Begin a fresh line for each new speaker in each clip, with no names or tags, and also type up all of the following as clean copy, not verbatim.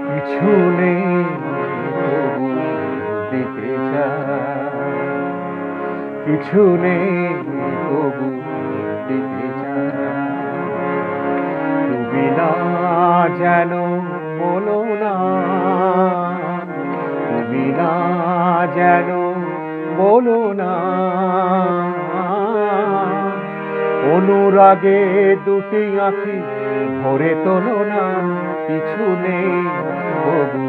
কিছু নেই তবু দিতে চাই, কিছু নেই তবু দিতে চাই। তুমি না যেন বলো না, তুমি না যেন বলো না, অনুরাগে দুটি আঁখি ভরে তোলো না। কিছু নেই তবু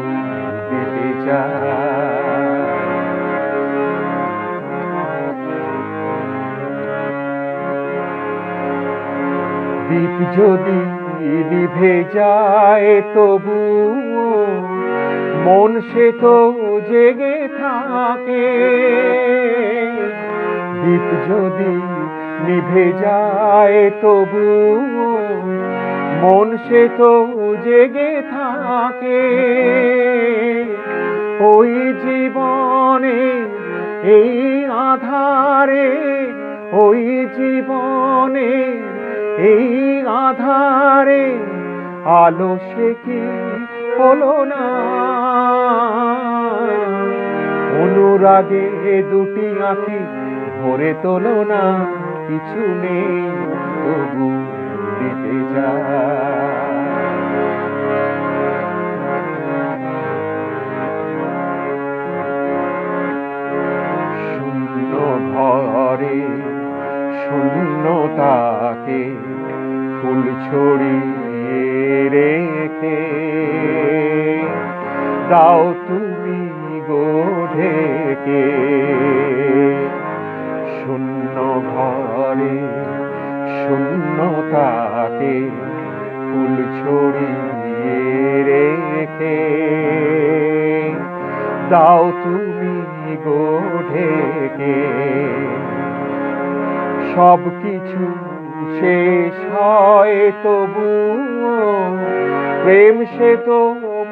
দিতে চাই। দীপ যদি নিভে যায় তবু মন সে তো জেগে থাকে। দীপ যদি নিভে যায় তবু মন সে তো জেগে থাকে। ওই জীবনে এই আধারে, ওই জীবনে এই আধারে আলো সে কি হলো না। অনুরাগে দুটি আঁখি ভরে তোলো না। কিছু নেই তবু দিতে চাই। শূন্য ঘরে শূন্যতাকে ফুল ছড়িয়ে রেখে দাও তুমি গো ঢেকে। শূন্য ঘরে শূন্যতাকে ফুল ছড়িয়ে রেখে দাও তুমি গো ঢেকে। সব কিছু শেষ হয় তবু প্রেম সে তো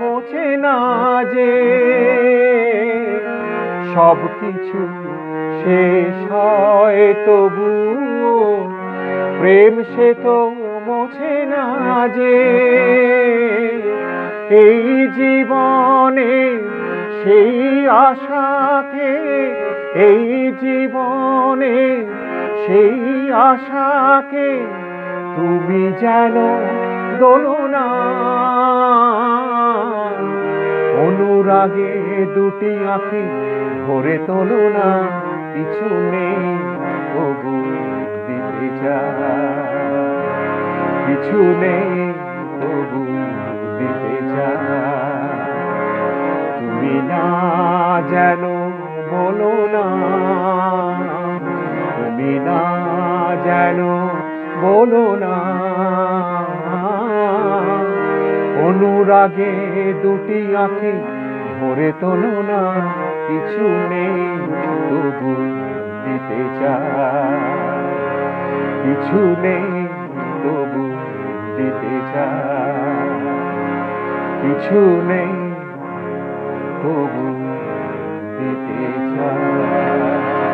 মোছে না যে। সব কিছু শেষ হয় তবু প্রেম সে তো মোছে না যে। এই জীবনে সেই আশাকে, এই জীবনে সেই আশাকে তুমি যেন দোলো না। অনুরাগে দুটি আঁখি ভরে তোলো না। কিছু নেই তবু দিতে চাই, কিছু নেই তবু দিতে চাই। তুমি না যেন বলো না, তুমি না যেন বলো না, অনুরাগে দুটি আঁখি ভরে তোলো না। কিছু নেই তবু দিতে চাই, কিছু নেই তবু দিতে চাই, কিছু নেই তবু দিতে চাই।